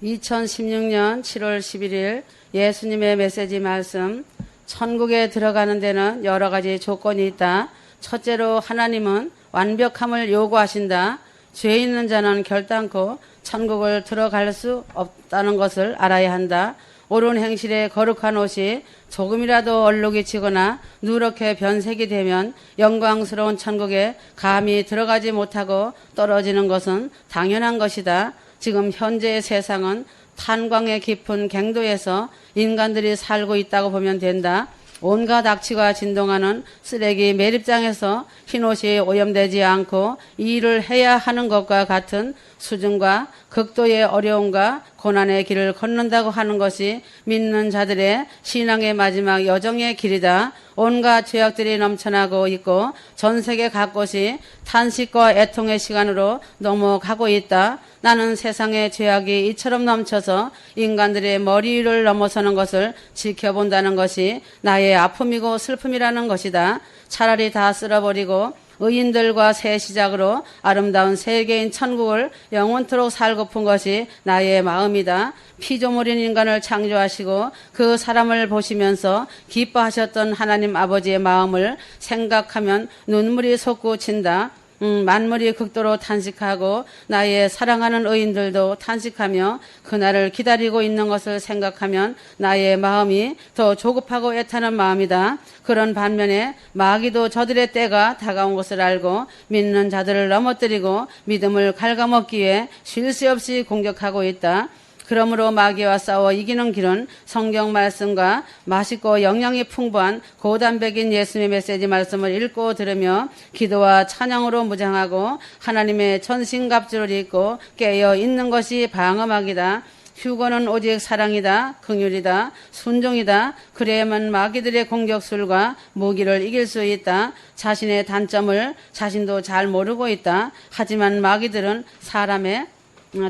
2016년 7월 11일 예수님의 메시지 말씀. 천국에 들어가는 데는 여러 가지 조건이 있다. 첫째로 하나님은 완벽함을 요구하신다. 죄 있는 자는 결단코 천국을 들어갈 수 없다는 것을 알아야 한다. 옳은 행실에 거룩한 옷이 조금이라도 얼룩이 지거나 누렇게 변색이 되면 영광스러운 천국에 감히 들어가지 못하고 떨어지는 것은 당연한 것이다. 지금 현재의 세상은 탄광의 깊은 갱도에서 인간들이 살고 있다고 보면 된다. 온갖 악취가 진동하는 쓰레기 매립장에서 흰옷이 오염되지 않고 이 일을 해야 하는 것과 같은 수준과 극도의 어려움과 고난의 길을 걷는다고 하는 것이 믿는 자들의 신앙의 마지막 여정의 길이다. 온갖 죄악들이 넘쳐나고 있고 전 세계 각곳이 탄식과 애통의 시간으로 넘어가고 있다. 나는 세상의 죄악이 이처럼 넘쳐서 인간들의 머리 위를 넘어서는 것을 지켜본다는 것이 나의 아픔이고 슬픔이라는 것이다. 차라리 다 쓸어버리고 의인들과 새 시작으로 아름다운 세계인 천국을 영원토록 살고픈 것이 나의 마음이다. 피조물인 인간을 창조하시고 그 사람을 보시면서 기뻐하셨던 하나님 아버지의 마음을 생각하면 눈물이 솟구친다. 만물이 극도로 탄식하고 나의 사랑하는 의인들도 탄식하며 그날을 기다리고 있는 것을 생각하면 나의 마음이 더 조급하고 애타는 마음이다. 그런 반면에 마귀도 저들의 때가 다가온 것을 알고 믿는 자들을 넘어뜨리고 믿음을 갉아먹기 위해 쉴 새 없이 공격하고 있다. 그러므로 마귀와 싸워 이기는 길은 성경 말씀과 맛있고 영양이 풍부한 고단백인 예수님의 메시지 말씀을 읽고 들으며 기도와 찬양으로 무장하고 하나님의 전신갑주를 입고 깨어 있는 것이 방어막이다. 휴거는 오직 사랑이다. 긍휼이다. 순종이다. 그래야만 마귀들의 공격술과 무기를 이길 수 있다. 자신의 단점을 자신도 잘 모르고 있다. 하지만 마귀들은 사람의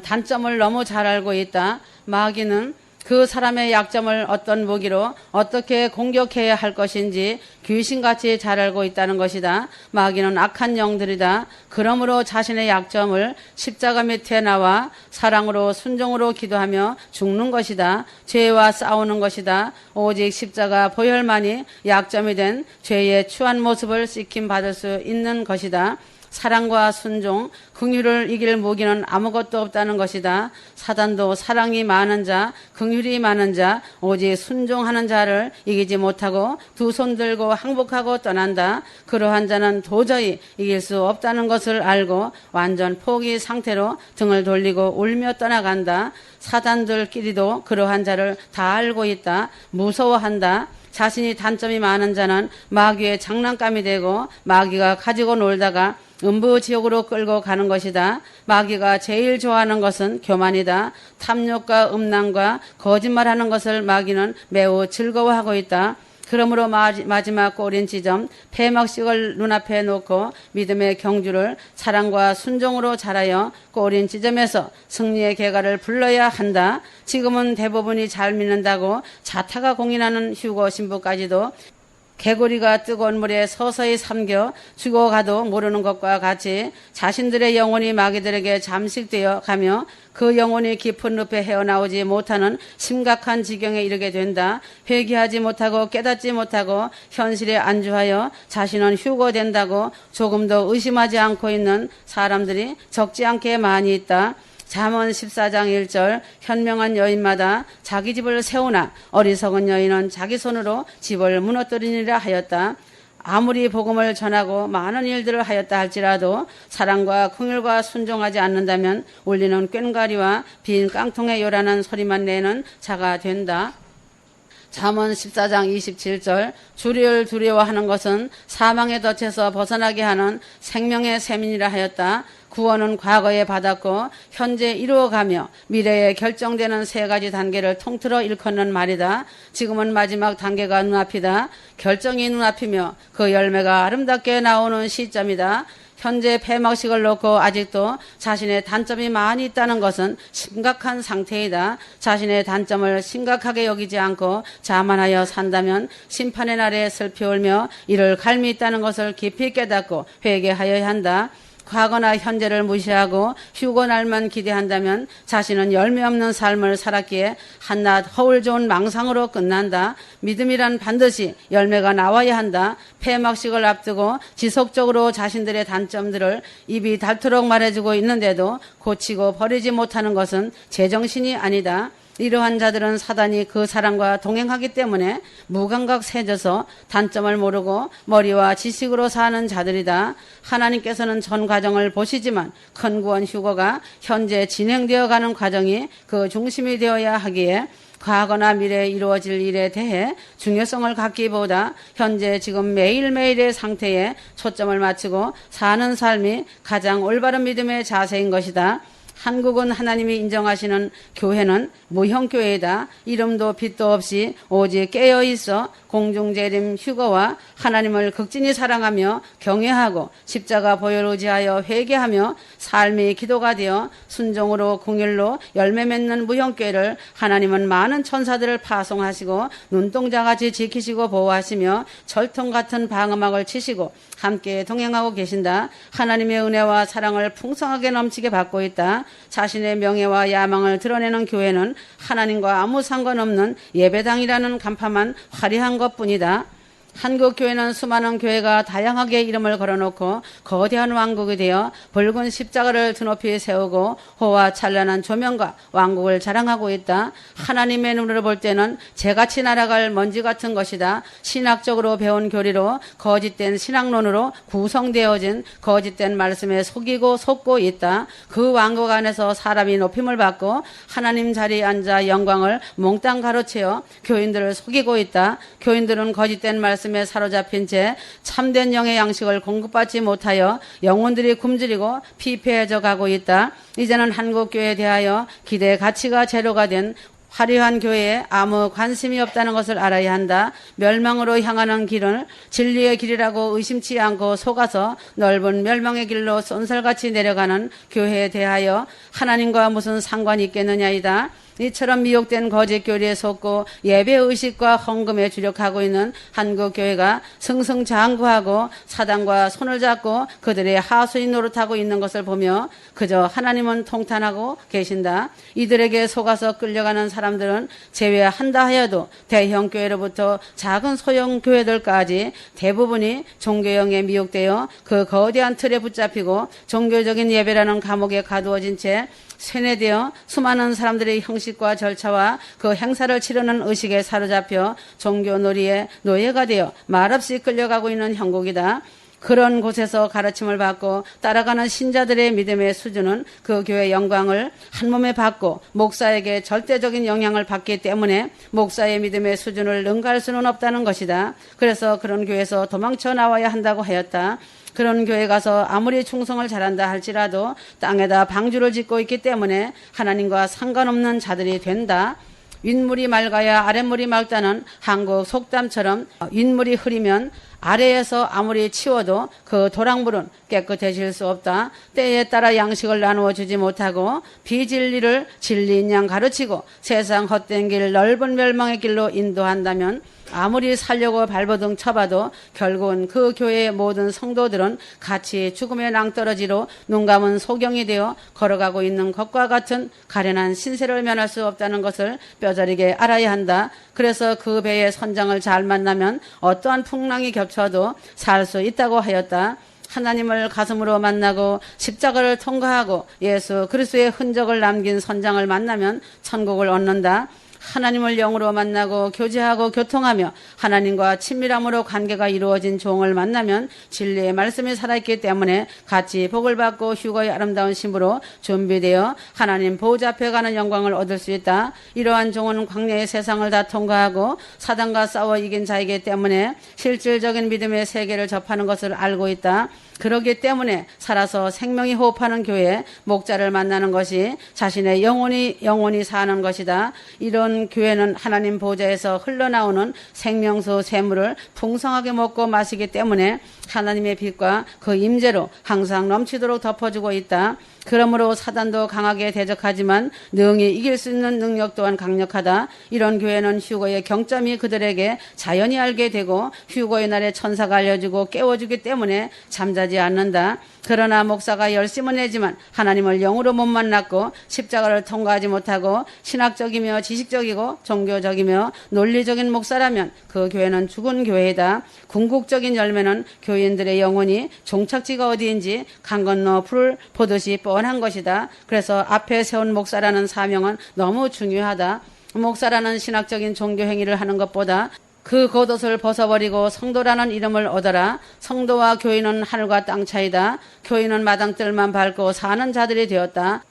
단점을 너무 잘 알고 있다. 마귀는 그 사람의 약점을 어떤 무기로 어떻게 공격해야 할 것인지 귀신같이 잘 알고 있다는 것이다. 마귀는 악한 영들이다. 그러므로 자신의 약점을 십자가 밑에 나와 사랑으로 순종으로 기도하며 죽는 것이다. 죄와 싸우는 것이다. 오직 십자가 보혈만이 약점이 된 죄의 추한 모습을 씻김받을 수 있는 것이다. 사랑과 순종, 긍휼을 이길 무기는 아무것도 없다는 것이다. 사단도 사랑이 많은 자, 긍휼이 많은 자, 오직 순종하는 자를 이기지 못하고 두 손 들고 항복하고 떠난다. 그러한 자는 도저히 이길 수 없다는 것을 알고 완전 포기 상태로 등을 돌리고 울며 떠나간다. 사단들끼리도 그러한 자를 다 알고 있다. 무서워한다. 자신이 단점이 많은 자는 마귀의 장난감이 되고 마귀가 가지고 놀다가 음부지옥으로 끌고 가는 것이다. 마귀가 제일 좋아하는 것은 교만이다. 탐욕과 음란과 거짓말하는 것을 마귀는 매우 즐거워하고 있다. 그러므로 마지막 꼬린 지점 폐막식을 눈앞에 놓고 믿음의 경주를 사랑과 순종으로 잘하여 꼬린 지점에서 승리의 개가를 불러야 한다. 지금은 대부분이 잘 믿는다고 자타가 공인하는 휴거 신부까지도 개구리가 뜨거운 물에 서서히 삼겨 죽어가도 모르는 것과 같이 자신들의 영혼이 마귀들에게 잠식되어 가며 그 영혼이 깊은 늪에 헤어나오지 못하는 심각한 지경에 이르게 된다. 회개하지 못하고 깨닫지 못하고 현실에 안주하여 자신은 휴거된다고 조금도 의심하지 않고 있는 사람들이 적지 않게 많이 있다. 잠언 14장 1절 현명한 여인마다 자기 집을 세우나 어리석은 여인은 자기 손으로 집을 무너뜨리니라 하였다. 아무리 복음을 전하고 많은 일들을 하였다 할지라도 사랑과 긍휼과 순종하지 않는다면 울리는 꽹과리와 빈 깡통에 요란한 소리만 내는 자가 된다. 잠언 14장 27절 주를 두려워하는 것은 사망의 덫에서 벗어나게 하는 생명의 셈이니라 하였다. 구원은 과거에 받았고 현재 이루어가며 미래에 결정되는 세 가지 단계를 통틀어 일컫는 말이다. 지금은 마지막 단계가 눈앞이다. 결정이 눈앞이며 그 열매가 아름답게 나오는 시점이다. 현재 폐막식을 놓고 아직도 자신의 단점이 많이 있다는 것은 심각한 상태이다. 자신의 단점을 심각하게 여기지 않고 자만하여 산다면 심판의 날에 슬피 울며 이를 갈미 있다는 것을 깊이 깨닫고 회개하여야 한다. 과거나 현재를 무시하고 휴고 날만 기대한다면 자신은 열매 없는 삶을 살았기에 한낱 허울 좋은 망상으로 끝난다. 믿음이란 반드시 열매가 나와야 한다. 폐막식을 앞두고 지속적으로 자신들의 단점들을 입이 닳도록 말해주고 있는데도 고치고 버리지 못하는 것은 제정신이 아니다. 이러한 자들은 사단이 그 사람과 동행하기 때문에 무감각 새져서 단점을 모르고 머리와 지식으로 사는 자들이다. 하나님께서는 전 과정을 보시지만 큰 구원 휴거가 현재 진행되어 가는 과정이 그 중심이 되어야 하기에 과거나 미래에 이루어질 일에 대해 중요성을 갖기보다 현재 지금 매일매일의 상태에 초점을 맞추고 사는 삶이 가장 올바른 믿음의 자세인 것이다. 한국은 하나님이 인정하시는 교회는 무형교회이다. 이름도 빛도 없이 오직 깨어있어 공중재림 휴거와 하나님을 극진히 사랑하며 경외하고 십자가 보혈 의지하여 회개하며 삶이 기도가 되어 순종으로 궁일로 열매 맺는 무형교회를 하나님은 많은 천사들을 파송하시고 눈동자같이 지키시고 보호하시며 철통 같은 방음막을 치시고 함께 동행하고 계신다. 하나님의 은혜와 사랑을 풍성하게 넘치게 받고 있다. 자신의 명예와 야망을 드러내는 교회는 하나님과 아무 상관없는 예배당이라는 간판만 화려한 것뿐이다. 한국 교회는 수많은 교회가 다양하게 이름을 걸어놓고 거대한 왕국이 되어 붉은 십자가를 드높이 세우고 호와 찬란한 조명과 왕국을 자랑하고 있다. 하나님의 눈으로 볼 때는 재같이 날아갈 먼지 같은 것이다. 신학적으로 배운 교리로 거짓된 신학론으로 구성되어진 거짓된 말씀에 속이고 속고 있다. 그 왕국 안에서 사람이 높임을 받고 하나님 자리에 앉아 영광을 몽땅 가로채어 교인들을 속이고 있다. 교인들은 거짓된 말씀에 사로잡힌 채 참된 영의 양식을 공급받지 못하여 영혼들이 굶주리고 피폐해져 가고 있다. 이제는 한국교회에 대하여 기대 가치가 제로가 된 화려한 교회에 아무 관심이 없다는 것을 알아야 한다. 멸망으로 향하는 길을 진리의 길이라고 의심치 않고 속아서 넓은 멸망의 길로 쏜살같이 내려가는 교회에 대하여 하나님과 무슨 상관이 있겠느냐이다. 이처럼 미혹된 거짓 교리에 속고 예배의식과 헌금에 주력하고 있는 한국교회가 승승장구하고 사단과 손을 잡고 그들의 하수인 노릇하고 있는 것을 보며 그저 하나님은 통탄하고 계신다. 이들에게 속아서 끌려가는 사람들은 제외한다 하여도 대형교회로부터 작은 소형교회들까지 대부분이 종교형에 미혹되어 그 거대한 틀에 붙잡히고 종교적인 예배라는 감옥에 가두어진 채 세뇌되어 수많은 사람들의 형식과 절차와 그 행사를 치르는 의식에 사로잡혀 종교놀이의 노예가 되어 말없이 끌려가고 있는 형국이다. 그런 곳에서 가르침을 받고 따라가는 신자들의 믿음의 수준은 그 교회의 영광을 한 몸에 받고 목사에게 절대적인 영향을 받기 때문에 목사의 믿음의 수준을 능가할 수는 없다는 것이다. 그래서 그런 교회에서 도망쳐 나와야 한다고 하였다. 그런 교회 가서 아무리 충성을 잘한다 할지라도 땅에다 방주를 짓고 있기 때문에 하나님과 상관없는 자들이 된다. 윗물이 맑아야 아랫물이 맑다는 한국 속담처럼 윗물이 흐리면 아래에서 아무리 치워도 그 도랑물은 깨끗해질 수 없다. 때에 따라 양식을 나누어 주지 못하고 비진리를 진리인 양 가르치고 세상 헛된 길 넓은 멸망의 길로 인도한다면 아무리 살려고 발버둥 쳐봐도 결국은 그 교회의 모든 성도들은 같이 죽음의 낭떠러지로 눈 감은 소경이 되어 걸어가고 있는 것과 같은 가련한 신세를 면할 수 없다는 것을 뼈저리게 알아야 한다. 그래서 그 배의 선장을 잘 만나면 어떠한 풍랑이 겹쳐도 살 수 있다고 하였다. 하나님을 가슴으로 만나고 십자가를 통과하고 예수 그리스도의 흔적을 남긴 선장을 만나면 천국을 얻는다. 하나님을 영으로 만나고 교제하고 교통하며 하나님과 친밀함으로 관계가 이루어진 종을 만나면 진리의 말씀이 살아있기 때문에 같이 복을 받고 휴거의 아름다운 신부로 준비되어 하나님 보호자 앞에 가는 영광을 얻을 수 있다. 이러한 종은 광야의 세상을 다 통과하고 사단과 싸워 이긴 자이기 때문에 실질적인 믿음의 세계를 접하는 것을 알고 있다. 그렇기 때문에 살아서 생명이 호흡하는 교회에 목자를 만나는 것이 자신의 영혼이 사는 것이다. 이런 교회는 하나님 보좌에서 흘러나오는 생명수 샘물을 풍성하게 먹고 마시기 때문에 하나님의 빛과 그 임재로 항상 넘치도록 덮어주고 있다. 그러므로 사단도 강하게 대적하지만 능히 이길 수 있는 능력 또한 강력하다. 이런 교회는 휴거의 경점이 그들에게 자연히 알게 되고 휴거의 날에 천사가 알려주고 깨워주기 때문에 잠자지 않는다. 그러나 목사가 열심은 내지만 하나님을 영으로 못 만났고 십자가를 통과하지 못하고 신학적이며 지식적이고 종교적이며 논리적인 목사라면 그 교회는 죽은 교회이다. 궁극적인 열매는 교인들의 영혼이 종착지가 어디인지 강 건너 풀을 보듯이 뻔한 것이다. 그래서 앞에 세운 목사라는 사명은 너무 중요하다. 목사라는 신학적인 종교 행위를 하는 것보다 그 겉옷을 벗어버리고 성도라는 이름을 얻어라. 성도와 교인은 하늘과 땅 차이다. 교인은 마당뜰만 밟고 사는 자들이 되었다.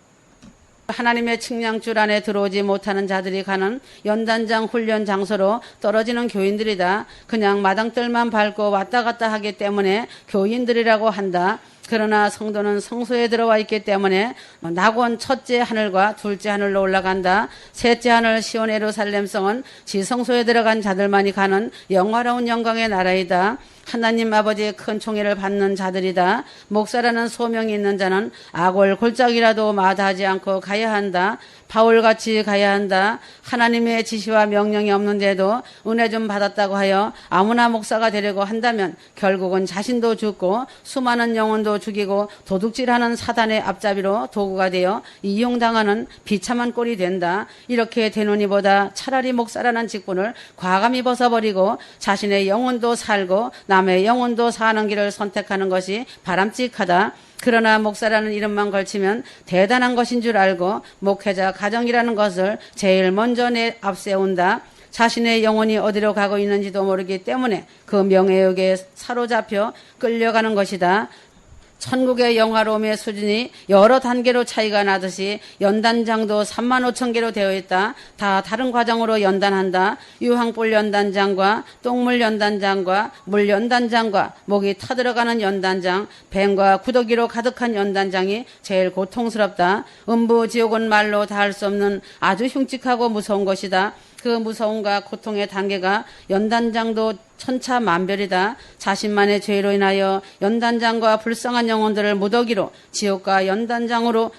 하나님의 측량줄 안에 들어오지 못하는 자들이 가는 연단장 훈련 장소로 떨어지는 교인들이다. 그냥 마당뜰만 밟고 왔다 갔다 하기 때문에 교인들이라고 한다. 그러나 성도는 성소에 들어와 있기 때문에 낙원 첫째 하늘과 둘째 하늘로 올라간다. 셋째 하늘 시온 예루살렘 성은 지성소에 들어간 자들만이 가는 영화로운 영광의 나라이다. 하나님 아버지의 큰 총애를 받는 자들이다. 목사라는 소명이 있는 자는 악을 골짜기라도 마다하지 않고 가야 한다. 바울같이 가야 한다. 하나님의 지시와 명령이 없는데도 은혜 좀 받았다고 하여 아무나 목사가 되려고 한다면 결국은 자신도 죽고 수많은 영혼도 죽이고 도둑질하는 사단의 앞잡이로 도구가 되어 이용당하는 비참한 꼴이 된다. 이렇게 되노니보다 차라리 목사라는 직분을 과감히 벗어버리고 자신의 영혼도 살고 남의 영혼도 사는 길을 선택하는 것이 바람직하다. 그러나 목사라는 이름만 걸치면 대단한 것인 줄 알고 목회자 가정이라는 것을 제일 먼저 앞세운다. 자신의 영혼이 어디로 가고 있는지도 모르기 때문에 그 명예욕에 사로잡혀 끌려가는 것이다. 천국의 영화로움의 수준이 여러 단계로 차이가 나듯이 연단장도 35,000개로 되어 있다. 다 다른 과정으로 연단한다. 유황불 연단장과 똥물 연단장과 물 연단장과 목이 타들어가는 연단장, 뱀과 구더기로 가득한 연단장이 제일 고통스럽다. 음부 지옥은 말로 닿을 수 없는 아주 흉측하고 무서운 것이다. 그 무서움과 고통의 단계가 연단장도 천차만별이다. 자신만의 죄로 인하여 연단장과 불쌍한 영혼들을 무더기로 지옥과 연단장으로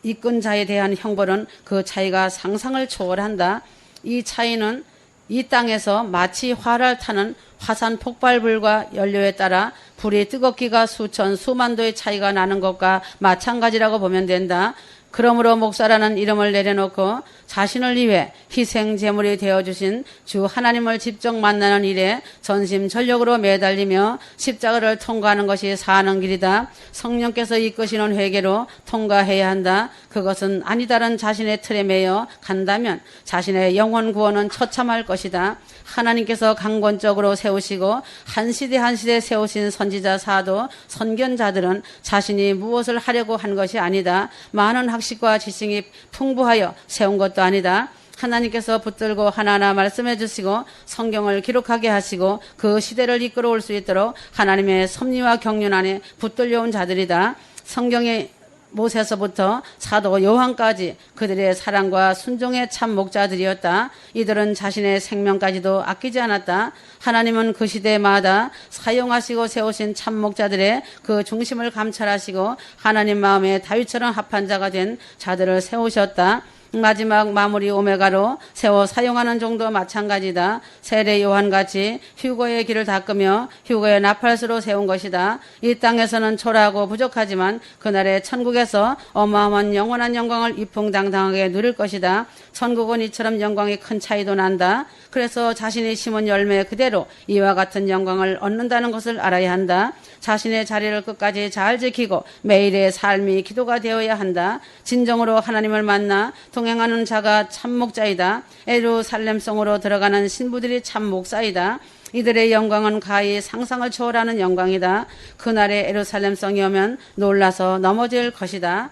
이끈 자에 대한 형벌은 그 차이가 상상을 초월한다. 이 차이는 이 땅에서 마치 화를 타는 화산 폭발불과 연료에 따라 불이 뜨겁기가 수천 수만 도의 차이가 나는 것과 마찬가지라고 보면 된다. 그러므로 목사라는 이름을 내려놓고 자신을 위해 희생 제물이 되어주신 주 하나님을 직접 만나는 일에 전심전력으로 매달리며 십자가를 통과하는 것이 사는 길이다. 성령께서 이끄시는 회개로 통과해야 한다. 그것은 아니다른 자신의 틀에 매여 간다면 자신의 영혼 구원은 처참할 것이다. 하나님께서 강권적으로 세우시고 한 시대 한 시대 세우신 선지자 사도 선견자들은 자신이 무엇을 하려고 한 것이 아니다. 많은 학식과 지식이 풍부하여 세운 것도 아니다. 하나님께서 붙들고 하나하나 말씀해 주시고 성경을 기록하게 하시고 그 시대를 이끌어 올 수 있도록 하나님의 섭리와 경륜 안에 붙들려온 자들이다. 성경의 모세서부터 사도 요한까지 그들의 사랑과 순종의 참 목자들이었다. 이들은 자신의 생명까지도 아끼지 않았다. 하나님은 그 시대마다 사용하시고 세우신 참 목자들의 그 중심을 감찰하시고 하나님 마음에 다윗처럼 합한 자가 된 자들을 세우셨다. 마지막 마무리 오메가로 세워 사용하는 정도 마찬가지다. 세례 요한같이 휴거의 길을 닦으며 휴거의 나팔수로 세운 것이다. 이 땅에서는 초라하고 부족하지만 그날의 천국에서 어마어마한 영원한 영광을 이풍당당하게 누릴 것이다. 천국은 이처럼 영광이 큰 차이도 난다. 그래서 자신이 심은 열매 그대로 이와 같은 영광을 얻는다는 것을 알아야 한다. 자신의 자리를 끝까지 잘 지키고 매일의 삶이 기도가 되어야 한다. 진정으로 하나님을 만나 동행하는 자가 참 목자이다. 예루살렘성으로 들어가는 신부들이 참 목사이다. 이들의 영광은 가히 상상을 초월하는 영광이다. 그날의 예루살렘성이 오면 놀라서 넘어질 것이다.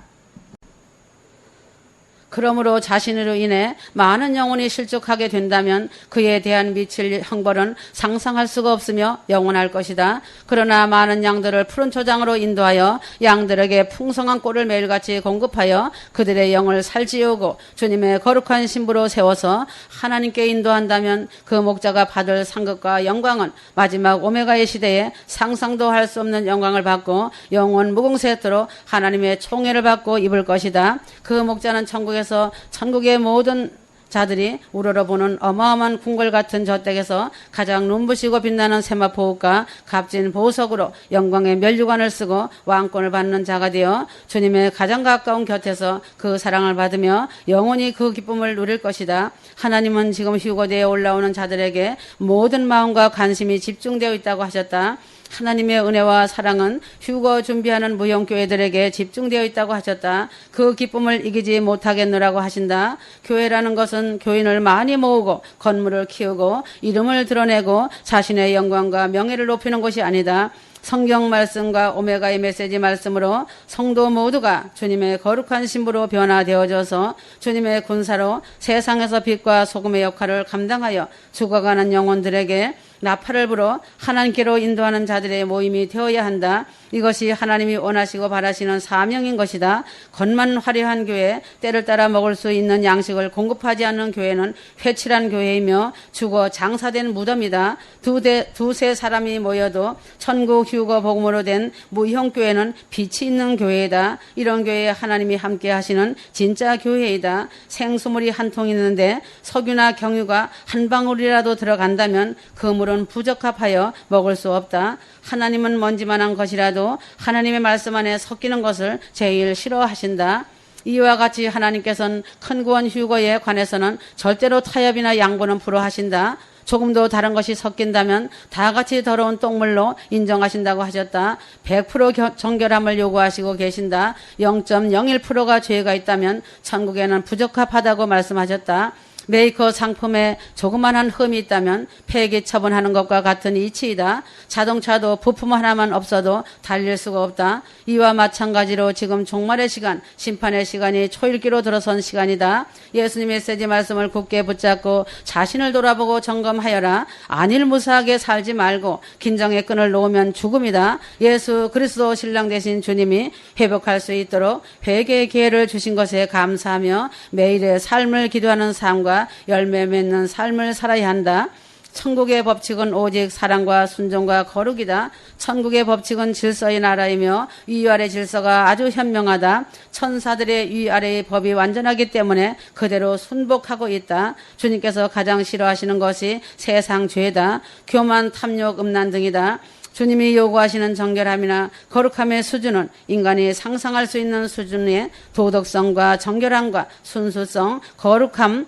그러므로 자신으로 인해 많은 영혼이 실족하게 된다면 그에 대한 미칠 형벌은 상상할 수가 없으며 영원할 것이다. 그러나 많은 양들을 푸른 초장으로 인도하여 양들에게 풍성한 꼴을 매일같이 공급하여 그들의 영을 살찌우고 주님의 거룩한 신부로 세워서 하나님께 인도한다면 그 목자가 받을 상급과 영광은 마지막 오메가의 시대에 상상도 할 수 없는 영광을 받고 영원 무궁세토록 하나님의 총애를 받고 입을 것이다. 그 목자는 천국의 모든 자들이 우러러보는 어마어마한 궁궐 같은 저 댁에서 가장 눈부시고 빛나는 세마포옷과 값진 보석으로 영광의 면류관을 쓰고 왕권을 받는 자가 되어 주님의 가장 가까운 곁에서 그 사랑을 받으며 영원히 그 기쁨을 누릴 것이다. 하나님은 지금 휴거대에 올라오는 자들에게 모든 마음과 관심이 집중되어 있다고 하셨다. 하나님의 은혜와 사랑은 휴거 준비하는 무용교회들에게 집중되어 있다고 하셨다. 그 기쁨을 이기지 못하겠노라고 하신다. 교회라는 것은 교인을 많이 모으고 건물을 키우고 이름을 드러내고 자신의 영광과 명예를 높이는 것이 아니다. 성경 말씀과 오메가의 메시지 말씀으로 성도 모두가 주님의 거룩한 신부로 변화되어져서 주님의 군사로 세상에서 빛과 소금의 역할을 감당하여 죽어가는 영혼들에게 나팔을 불어 하나님께로 인도하는 자들의 모임이 되어야 한다. 이것이 하나님이 원하시고 바라시는 사명인 것이다. 겉만 화려한 교회, 때를 따라 먹을 수 있는 양식을 공급하지 않는 교회는 회칠한 교회이며 죽어 장사된 무덤이다. 두세 사람이 모여도 천국 휴거 복음으로 된 무형교회는 빛이 있는 교회이다. 이런 교회에 하나님이 함께 하시는 진짜 교회이다. 생수물이 한 통 있는데 석유나 경유가 한 방울이라도 들어간다면 그 물은 부적합하여 먹을 수 없다. 하나님은 먼지만한 것이라도 하나님의 말씀 안에 섞이는 것을 제일 싫어하신다. 이와 같이 하나님께서는 큰 구원 휴거에 관해서는 절대로 타협이나 양보는 불허하신다. 조금도 다른 것이 섞인다면 다 같이 더러운 똥물로 인정하신다고 하셨다. 100% 정결함을 요구하시고 계신다. 0.01%가 죄가 있다면 천국에는 부적합하다고 말씀하셨다. 메이커 상품에 조그만한 흠이 있다면 폐기 처분하는 것과 같은 이치이다. 자동차도 부품 하나만 없어도 달릴 수가 없다. 이와 마찬가지로 지금 종말의 시간, 심판의 시간이 초일기로 들어선 시간이다. 예수님의 메시지 말씀을 굳게 붙잡고 자신을 돌아보고 점검하여라. 안일무사하게 살지 말고 긴장의 끈을 놓으면 죽음이다. 예수 그리스도 신랑 되신 주님이 회복할 수 있도록 회개의 기회를 주신 것에 감사하며 매일의 삶을 기도하는 삶과 열매 맺는 삶을 살아야 한다. 천국의 법칙은 오직 사랑과 순종과 거룩이다. 천국의 법칙은 질서의 나라이며 위아래 질서가 아주 현명하다. 천사들의 위아래의 법이 완전하기 때문에 그대로 순복하고 있다. 주님께서 가장 싫어하시는 것이 세상 죄다. 교만, 탐욕, 음란 등이다. 주님이 요구하시는 정결함이나 거룩함의 수준은 인간이 상상할 수 있는 수준의 도덕성과 정결함과 순수성, 거룩함,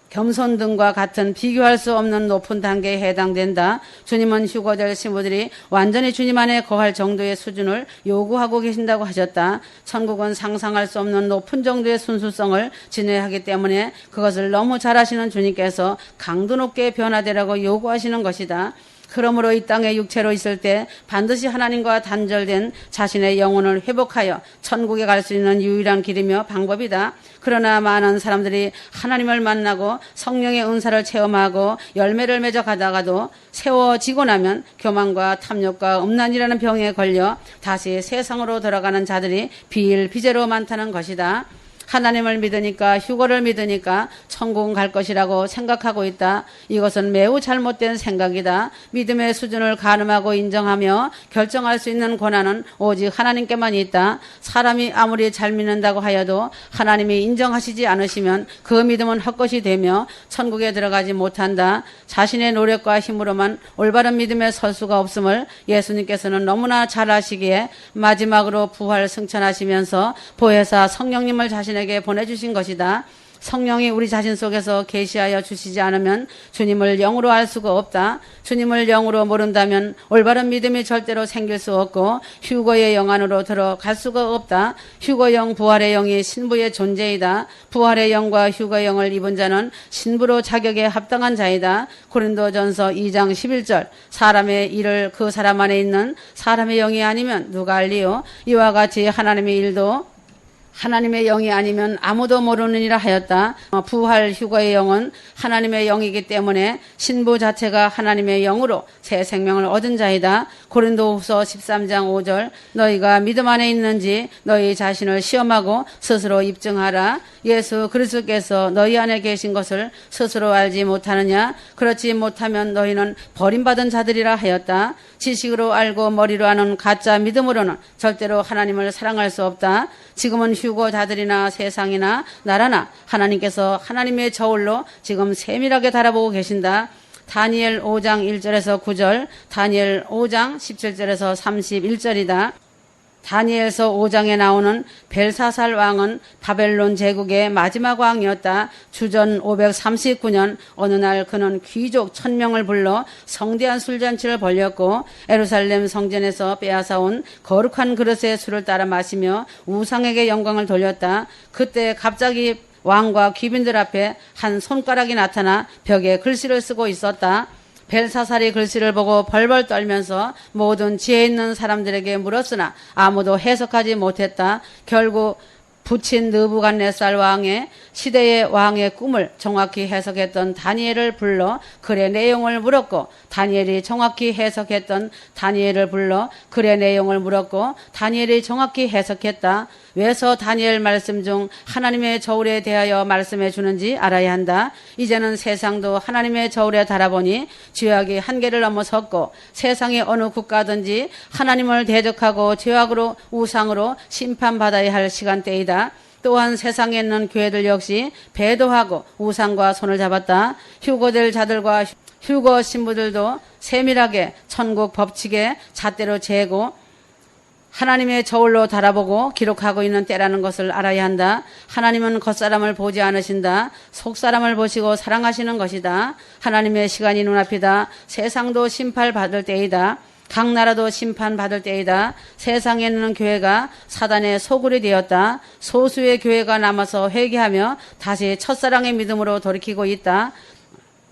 겸손 등과 같은 비교할 수 없는 높은 단계에 해당된다. 주님은 휴거될 신부들이 완전히 주님 안에 거할 정도의 수준을 요구하고 계신다고 하셨다. 천국은 상상할 수 없는 높은 정도의 순수성을 지녀야 하기 때문에 그것을 너무 잘 아시는 주님께서 강도 높게 변화되라고 요구하시는 것이다. 그러므로 이 땅에 육체로 있을 때 반드시 하나님과 단절된 자신의 영혼을 회복하여 천국에 갈 수 있는 유일한 길이며 방법이다. 그러나 많은 사람들이 하나님을 만나고 성령의 은사를 체험하고 열매를 맺어 가다가도 세워지고 나면 교만과 탐욕과 음란이라는 병에 걸려 다시 세상으로 돌아가는 자들이 비일비재로 많다는 것이다. 하나님을 믿으니까 휴거를 믿으니까 천국 갈 것이라고 생각하고 있다. 이것은 매우 잘못된 생각이다. 믿음의 수준을 가늠하고 인정하며 결정할 수 있는 권한은 오직 하나님께만 있다. 사람이 아무리 잘 믿는다고 하여도 하나님이 인정하시지 않으시면 그 믿음은 헛것이 되며 천국에 들어가지 못한다. 자신의 노력과 힘으로만 올바른 믿음에 설 수가 없음을 예수님께서는 너무나 잘 아시기에 마지막으로 부활 승천하시면서 보혜사 성령님을 자신에게 보내주신 것이다. 성령이 우리 자신 속에서 계시하여 주시지 않으면 주님을 영으로 알 수가 없다. 주님을 영으로 모른다면 올바른 믿음이 절대로 생길 수 없고 휴거의 영 안으로 들어갈 수가 없다. 휴거의 영, 부활의 영이 신부의 존재이다. 부활의 영과 휴거의 영을 입은 자는 신부로 자격에 합당한 자이다. 고린도전서 2장 11절 사람의 일을 그 사람 안에 있는 사람의 영이 아니면 누가 알리요? 이와 같이 하나님의 일도 하나님의 영이 아니면 아무도 모르느니라 하였다. 부활 휴거의 영은 하나님의 영이기 때문에 신부 자체가 하나님의 영으로 새 생명을 얻은 자이다. 고린도후서 13장 5절 너희가 믿음 안에 있는지 너희 자신을 시험하고 스스로 입증하라. 예수 그리스도께서 너희 안에 계신 것을 스스로 알지 못하느냐? 그렇지 못하면 너희는 버림받은 자들이라 하였다. 지식으로 알고 머리로 하는 가짜 믿음으로는 절대로 하나님을 사랑할 수 없다. 지금은 휴거자들이나 세상이나 나라나 하나님께서 하나님의 저울로 지금 세밀하게 달아보고 계신다. 다니엘 5장 1절에서 9절, 다니엘 5장 17절에서 31절이다. 다니엘서 5장에 나오는 벨사살 왕은 바벨론 제국의 마지막 왕이었다. 주전 539년 어느 날 그는 귀족 1000명을 불러 성대한 술잔치를 벌였고 예루살렘 성전에서 빼앗아온 거룩한 그릇의 술을 따라 마시며 우상에게 영광을 돌렸다. 그때 갑자기 왕과 귀빈들 앞에 한 손가락이 나타나 벽에 글씨를 쓰고 있었다. 벨사살이 글씨를 보고 벌벌 떨면서 모든 지혜 있는 사람들에게 물었으나 아무도 해석하지 못했다. 결국 붙인 느부갓네살 왕의 시대의 왕의 꿈을 정확히 해석했던 다니엘을 불러 글의 내용을 물었고 다니엘이 정확히 해석했던 다니엘을 불러 글의 내용을 물었고 다니엘이 정확히 해석했다. 왜서 다니엘 말씀 중 하나님의 저울에 대하여 말씀해 주는지 알아야 한다. 이제는 세상도 하나님의 저울에 달아보니 죄악이 한계를 넘어섰고 세상의 어느 국가든지 하나님을 대적하고 죄악으로 우상으로 심판받아야 할 시간대이다. 또한 세상에 있는 교회들 역시 배도하고 우상과 손을 잡았다. 휴거될 자들과 휴거 신부들도 세밀하게 천국 법칙에 잣대로 재고 하나님의 저울로 달아보고 기록하고 있는 때라는 것을 알아야 한다. 하나님은 겉사람을 보지 않으신다. 속사람을 보시고 사랑하시는 것이다. 하나님의 시간이 눈앞이다. 세상도 심판받을 때이다. 각 나라도 심판받을 때이다. 세상에 있는 교회가 사단의 소굴이 되었다. 소수의 교회가 남아서 회개하며 다시 첫사랑의 믿음으로 돌이키고 있다.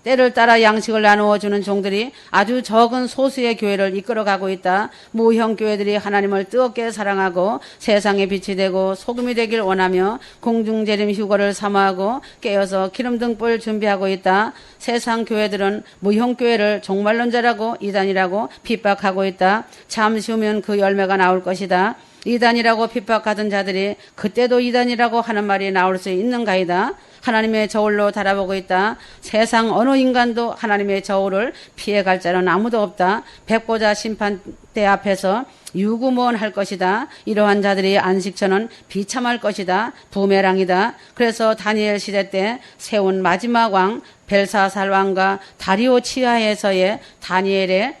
때를 따라 양식을 나누어 주는 종들이 아주 적은 소수의 교회를 이끌어가고 있다. 무형 교회들이 하나님을 뜨겁게 사랑하고 세상의 빛이 되고 소금이 되길 원하며 공중재림 휴거를 사모하고 깨어서 기름등불 준비하고 있다. 세상 교회들은 무형 교회를 종말론자라고 이단이라고 핍박하고 있다. 잠시 후면 그 열매가 나올 것이다. 이단이라고 핍박하던 자들이 그때도 이단이라고 하는 말이 나올 수 있는가이다. 하나님의 저울로 달아보고 있다. 세상 어느 인간도 하나님의 저울을 피해갈 자는 아무도 없다. 백보자 심판대 앞에서 유구무원할 것이다. 이러한 자들이 안식처는 비참할 것이다. 부메랑이다. 그래서 다니엘 시대 때 세운 마지막 왕 벨사살 왕과 다리오 치하에서의 다니엘에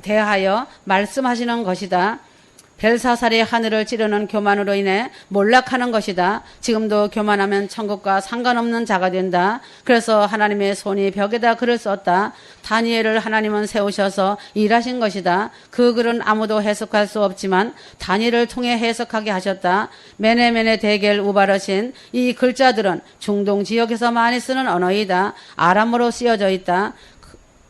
대하여 말씀하시는 것이다. 벨사살이 하늘을 찌르는 교만으로 인해 몰락하는 것이다. 지금도 교만하면 천국과 상관없는 자가 된다. 그래서 하나님의 손이 벽에다 글을 썼다. 다니엘을 하나님은 세우셔서 일하신 것이다. 그 글은 아무도 해석할 수 없지만 다니엘을 통해 해석하게 하셨다. 메네메네 데겔 우바르신 이 글자들은 중동 지역에서 많이 쓰는 언어이다. 아람어로 쓰여져 있다.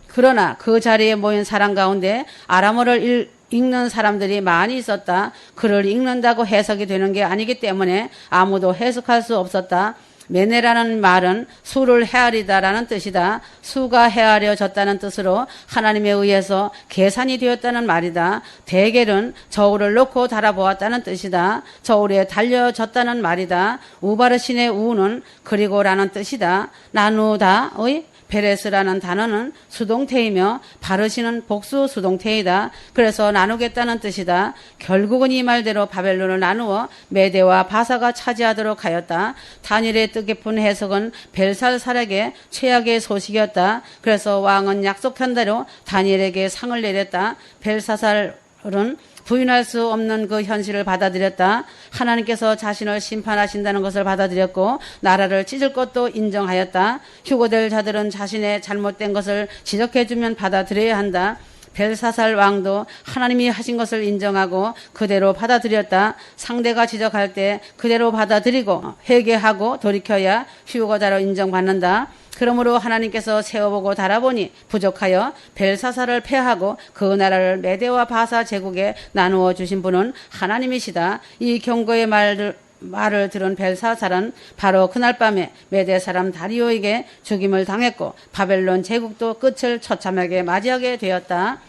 그러나 그 자리에 모인 사람 가운데 아람어를 읽는 사람들이 많이 있었다. 글을 읽는다고 해석이 되는 게 아니기 때문에 아무도 해석할 수 없었다. 메네라는 말은 수를 헤아리다라는 뜻이다. 수가 헤아려졌다는 뜻으로 하나님에 의해서 계산이 되었다는 말이다. 데겔은 저울을 놓고 달아보았다는 뜻이다. 저울에 달려졌다는 말이다. 우바르신의 우는 그리고라는 뜻이다. 나누다의 베레스라는 단어는 수동태이며 바르시는 복수 수동태이다. 그래서 나누겠다는 뜻이다. 결국은 이 말대로 바벨론을 나누어 메대와 바사가 차지하도록 하였다. 다니엘의 뜻깊은 해석은 벨사살에게 최악의 소식이었다. 그래서 왕은 약속한 대로 다니엘에게 상을 내렸다. 벨사살은 부인할 수 없는 그 현실을 받아들였다. 하나님께서 자신을 심판하신다는 것을 받아들였고 나라를 찢을 것도 인정하였다. 휴거될 자들은 자신의 잘못된 것을 지적해주면 받아들여야 한다. 벨사살 왕도 하나님이 하신 것을 인정하고 그대로 받아들였다. 상대가 지적할 때 그대로 받아들이고 회개하고 돌이켜야 휴거자로 인정받는다. 그러므로 하나님께서 세워보고 달아보니 부족하여 벨사살을 패하고 그 나라를 메대와 바사 제국에 나누어 주신 분은 하나님이시다. 이 경고의 말을 들은 벨사살은 바로 그날 밤에 메대 사람 다리오에게 죽임을 당했고 바벨론 제국도 끝을 처참하게 맞이하게 되었다.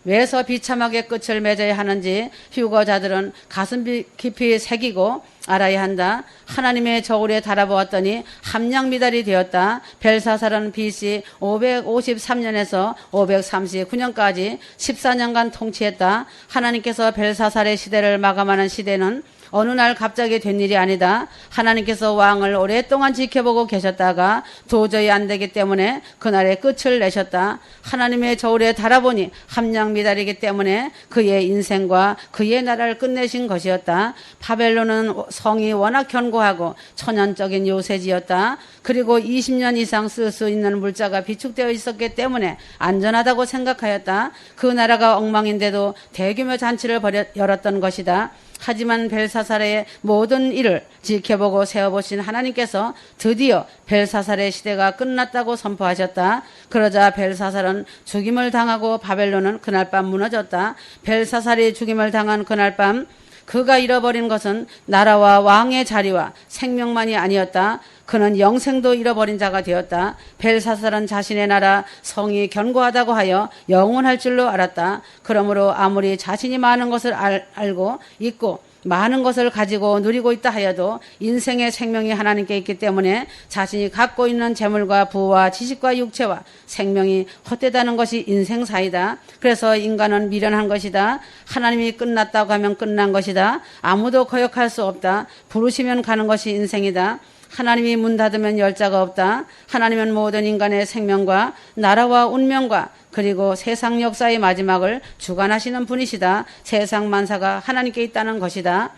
왜서 비참하게 끝을 맺어야 하는지 휴거자들은 가슴 깊이 새기고 알아야 한다. 하나님의 저울에 달아보았더니 함량미달이 되었다. 벨사살은 BC 553년에서 539년까지 14년간 통치했다. 하나님께서 벨사살의 시대를 마감하는 시대는 어느 날 갑자기 된 일이 아니다. 하나님께서 왕을 오랫동안 지켜보고 계셨다가 도저히 안 되기 때문에 그날의 끝을 내셨다. 하나님의 저울에 달아보니 함량 미달이기 때문에 그의 인생과 그의 나라를 끝내신 것이었다. 바벨론은 성이 워낙 견고하고 천연적인 요새지였다. 그리고 20년 이상 쓸 수 있는 물자가 비축되어 있었기 때문에 안전하다고 생각하였다. 그 나라가 엉망인데도 대규모 잔치를 열었던 것이다. 하지만 벨사살의 모든 일을 지켜보고 세워보신 하나님께서 드디어 벨사살의 시대가 끝났다고 선포하셨다. 그러자 벨사살은 죽임을 당하고 바벨론은 그날 밤 무너졌다. 벨사살이 죽임을 당한 그날 밤 그가 잃어버린 것은 나라와 왕의 자리와 생명만이 아니었다. 그는 영생도 잃어버린 자가 되었다. 벨사살은 자신의 나라 성이 견고하다고 하여 영원할 줄로 알았다. 그러므로 아무리 자신이 많은 것을 알고 있고 많은 것을 가지고 누리고 있다 하여도 인생의 생명이 하나님께 있기 때문에 자신이 갖고 있는 재물과 부와 지식과 육체와 생명이 헛되다는 것이 인생사이다. 그래서 인간은 미련한 것이다. 하나님이 끝났다고 하면 끝난 것이다. 아무도 거역할 수 없다. 부르시면 가는 것이 인생이다. 하나님이 문 닫으면 열 자가 없다. 하나님은 모든 인간의 생명과 나라와 운명과 그리고 세상 역사의 마지막을 주관하시는 분이시다. 세상 만사가 하나님께 있다는 것이다.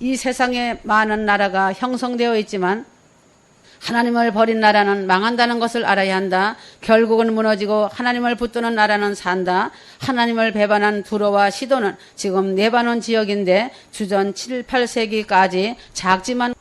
이 세상에 많은 나라가 형성되어 있지만 하나님을 버린 나라는 망한다는 것을 알아야 한다. 결국은 무너지고 하나님을 붙드는 나라는 산다. 하나님을 배반한 두로와 시도는 지금 레바논 지역인데 주전 7, 8세기까지 작지만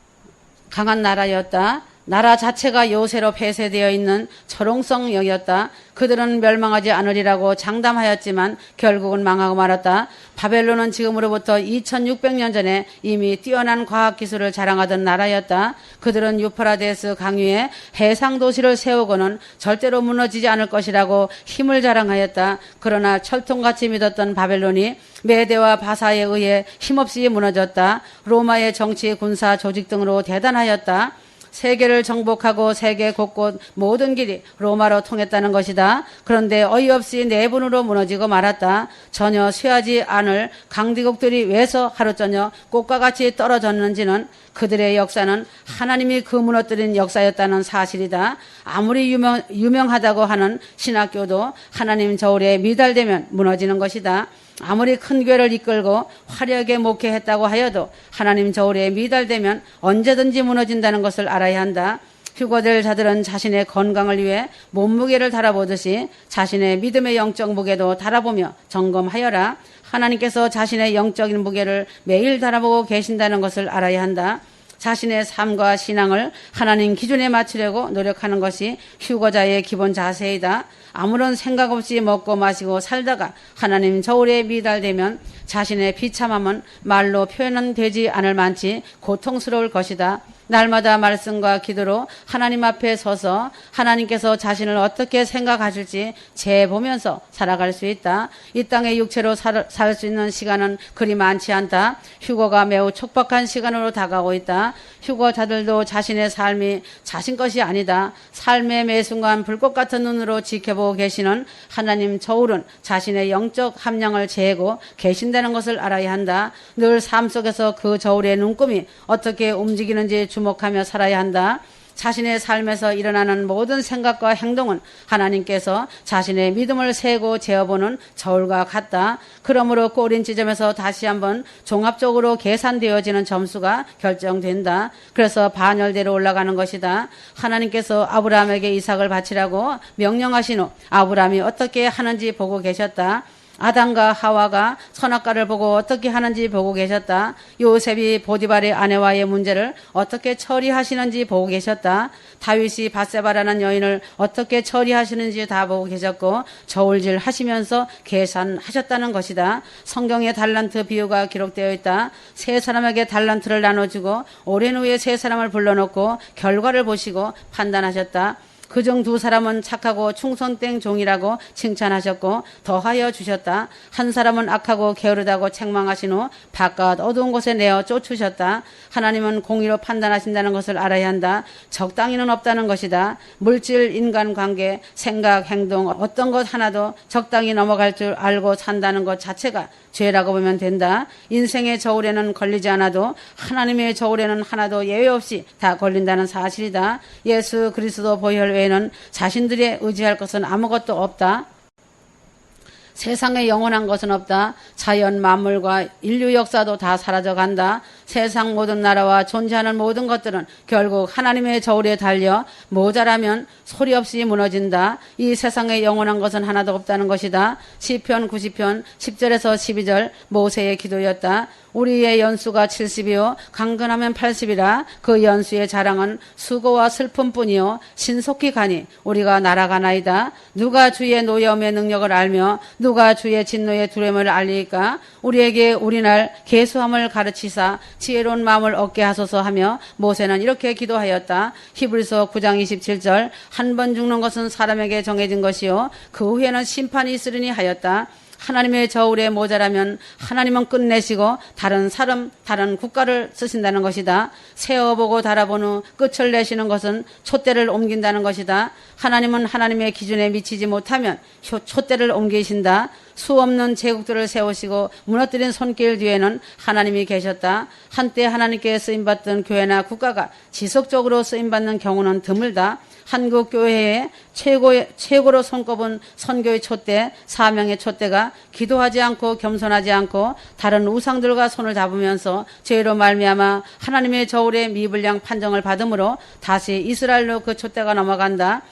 강한 나라였다. 나라 자체가 요새로 폐쇄되어 있는 철옹성역이었다. 그들은 멸망하지 않으리라고 장담하였지만 결국은 망하고 말았다. 바벨론은 지금으로부터 2600년 전에 이미 뛰어난 과학기술을 자랑하던 나라였다. 그들은 유프라데스 강위에 해상도시를 세우고는 절대로 무너지지 않을 것이라고 힘을 자랑하였다. 그러나 철통같이 믿었던 바벨론이 메대와 바사에 의해 힘없이 무너졌다. 로마의 정치, 군사, 조직 등으로 대단하였다. 세계를 정복하고 세계 곳곳 모든 길이 로마로 통했다는 것이다. 그런데 어이없이 내분으로 무너지고 말았다. 전혀 쇠하지 않을 강대국들이 왜서 하루저녁 꽃과 같이 떨어졌는지는 그들의 역사는 하나님이 그 무너뜨린 역사였다는 사실이다. 아무리 유명하다고 하는 신학교도 하나님 저울에 미달되면 무너지는 것이다. 아무리 큰 교회를 이끌고 화려하게 목회했다고 하여도 하나님 저울에 미달되면 언제든지 무너진다는 것을 알아야 한다. 휴거될 자들은 자신의 건강을 위해 몸무게를 달아보듯이 자신의 믿음의 영적 무게도 달아보며 점검하여라. 하나님께서 자신의 영적인 무게를 매일 달아보고 계신다는 것을 알아야 한다. 자신의 삶과 신앙을 하나님 기준에 맞추려고 노력하는 것이 휴거자의 기본 자세이다. 아무런 생각 없이 먹고 마시고 살다가 하나님 저울에 미달되면 자신의 비참함은 말로 표현은 되지 않을 만치 고통스러울 것이다. 날마다 말씀과 기도로 하나님 앞에 서서 하나님께서 자신을 어떻게 생각하실지 재보면서 살아갈 수 있다. 이 땅의 육체로 살 수 있는 시간은 그리 많지 않다. 휴거가 매우 촉박한 시간으로 다가오고 있다. 휴거자들도 자신의 삶이 자신 것이 아니다. 삶의 매 순간 불꽃 같은 눈으로 지켜보고 계시는 하나님 저울은 자신의 영적 함량을 재고 계신다는 것을 알아야 한다. 늘 삶 속에서 그 저울의 눈금이 어떻게 움직이는지 주목하며 살아야 한다. 자신의 삶에서 일어나는 모든 생각과 행동은 하나님께서 자신의 믿음을 세고 재어보는 저울과 같다. 그러므로 꼬린 지점에서 다시 한번 종합적으로 계산되어지는 점수가 결정된다. 그래서 반열대로 올라가는 것이다. 하나님께서 아브라함에게 이삭을 바치라고 명령하신 후 아브라함이 어떻게 하는지 보고 계셨다. 아담과 하와가 선악과를 보고 어떻게 하는지 보고 계셨다. 요셉이 보디발의 아내와의 문제를 어떻게 처리하시는지 보고 계셨다. 다윗이 밧세바라는 여인을 어떻게 처리하시는지 다 보고 계셨고 저울질 하시면서 계산하셨다는 것이다. 성경에 달란트 비유가 기록되어 있다. 세 사람에게 달란트를 나눠주고 오랜 후에 세 사람을 불러놓고 결과를 보시고 판단하셨다. 그중 두 사람은 착하고 충성된 종이라고 칭찬하셨고 더하여 주셨다. 한 사람은 악하고 게으르다고 책망하신 후 바깥 어두운 곳에 내어 쫓으셨다. 하나님은 공의로 판단하신다는 것을 알아야 한다. 적당히는 없다는 것이다. 물질, 인간관계, 생각, 행동 어떤 것 하나도 적당히 넘어갈 줄 알고 산다는 것 자체가 죄라고 보면 된다. 인생의 저울에는 걸리지 않아도 하나님의 저울에는 하나도 예외 없이 다 걸린다는 사실이다. 예수 그리스도 보혈 외에는 자신들이 의지할 것은 아무것도 없다. 세상에 영원한 것은 없다. 자연 만물과 인류 역사도 다 사라져간다. 세상 모든 나라와 존재하는 모든 것들은 결국 하나님의 저울에 달려 모자라면 소리 없이 무너진다. 이 세상에 영원한 것은 하나도 없다는 것이다. 시편 90편 10절에서 12절 모세의 기도였다. 우리의 연수가 70이요 강건하면 80이라. 그 연수의 자랑은 수고와 슬픔뿐이요 신속히 가니 우리가 날아가나이다. 누가 주의 노여움의 능력을 알며 누가 주의 진노의 두려움을 알리까. 우리에게 우리날 계수함을 가르치사 지혜로운 마음을 얻게 하소서 하며 모세는 이렇게 기도하였다. 히브리서 9장 27절 한 번 죽는 것은 사람에게 정해진 것이요 그 후에는 심판이 있으리니 하였다. 하나님의 저울에 모자라면 하나님은 끝내시고 다른 사람, 다른 국가를 쓰신다는 것이다. 세어보고 달아본 후 끝을 내시는 것은 촛대를 옮긴다는 것이다. 하나님은 하나님의 기준에 미치지 못하면 촛대를 옮기신다. 수없는 제국들을 세우시고 무너뜨린 손길 뒤에는 하나님이 계셨다. 한때 하나님께 쓰임받던 교회나 국가가 지속적으로 쓰임받는 경우는 드물다. 한국 교회의 최고로 손꼽은 선교의 촛대, 사명의 촛대가 기도하지 않고 겸손하지 않고 다른 우상들과 손을 잡으면서 죄로 말미암아 하나님의 저울에 미불량 판정을 받음으로 다시 이스라엘로 그 촛대가 넘어간다.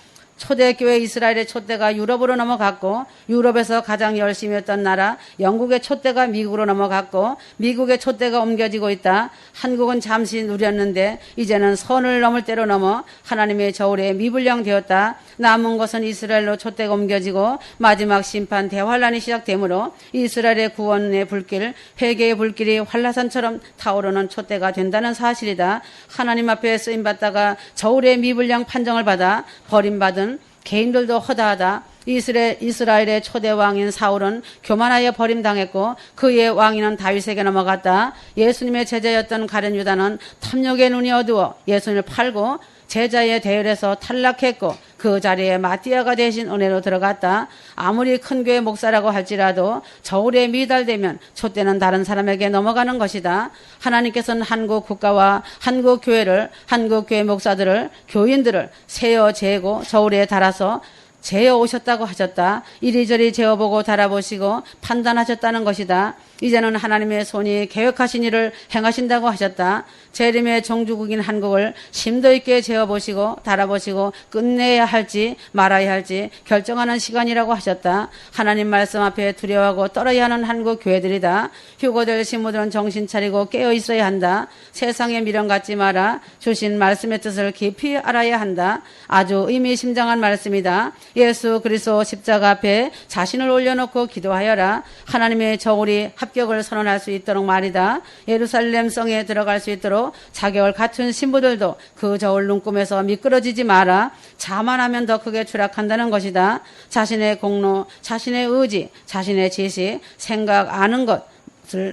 초대교회 이스라엘의 촛대가 유럽으로 넘어갔고 유럽에서 가장 열심히 했던 나라 영국의 촛대가 미국으로 넘어갔고 미국의 촛대가 옮겨지고 있다. 한국은 잠시 누렸는데 이제는 선을 넘을 때로 넘어 하나님의 저울에 미불량 되었다. 남은 것은 이스라엘로 촛대가 옮겨지고 마지막 심판 대환란이 시작되므로 이스라엘의 구원의 불길, 회개의 불길이 활라산처럼 타오르는 촛대가 된다는 사실이다. 하나님 앞에 쓰임받다가 저울의 미불량 판정을 받아 버림받은 개인들도 허다하다. 이스라엘의 초대 왕인 사울은 교만하여 버림당했고 그의 왕위는 다윗에게 넘어갔다. 예수님의 제자였던 가룟 유다는 탐욕의 눈이 어두워 예수님을 팔고 제자의 대열에서 탈락했고 그 자리에 마띠아가 대신 은혜로 들어갔다. 아무리 큰 교회 목사라고 할지라도 저울에 미달되면 촛대는 다른 사람에게 넘어가는 것이다. 하나님께서는 한국 국가와 한국 교회를, 한국 교회 목사들을, 교인들을 세어 재고 저울에 달아서 재어 오셨다고 하셨다. 이리저리 재어보고 달아보시고 판단하셨다는 것이다. 이제는 하나님의 손이 계획하신 일을 행하신다고 하셨다. 재림의 종주국인 한국을 심도 있게 재어보시고 달아보시고 끝내야 할지 말아야 할지 결정하는 시간이라고 하셨다. 하나님 말씀 앞에 두려워하고 떨어야 하는 한국 교회들이다. 휴거될 신부들은 정신 차리고 깨어 있어야 한다. 세상의 미련 갖지 마라. 주신 말씀의 뜻을 깊이 알아야 한다. 아주 의미심장한 말씀이다. 예수 그리스도 십자가 앞에 자신을 올려놓고 기도하여라. 하나님의 저울이 합격을 선언할 수 있도록 말이다. 예루살렘 성에 들어갈 수 있도록 자격을 갖춘 신부들도 그 저울 눈금에서 미끄러지지 마라. 자만하면 더 크게 추락한다는 것이다. 자신의 공로, 자신의 의지, 자신의 지식, 생각, 아는 것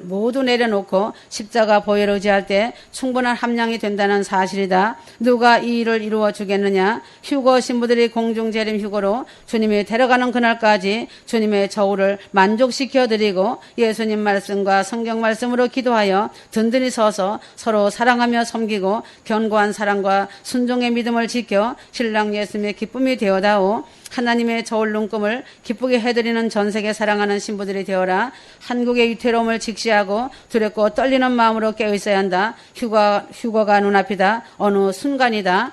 모두 내려놓고 십자가 보혈을 의지할 때 충분한 함량이 된다는 사실이다. 누가 이 일을 이루어 주겠느냐? 휴거 신부들이 공중재림 휴거로 주님이 데려가는 그날까지 주님의 저울을 만족시켜 드리고 예수님 말씀과 성경 말씀으로 기도하여 든든히 서서 서로 사랑하며 섬기고 견고한 사랑과 순종의 믿음을 지켜 신랑 예수님의 기쁨이 되어다오. 하나님의 저울 눈금을 기쁘게 해드리는 전세계 사랑하는 신부들이 되어라. 한국의 위태로움을 직시하고 두렵고 떨리는 마음으로 깨어있어야 한다. 휴거가 눈앞이다. 어느 순간이다.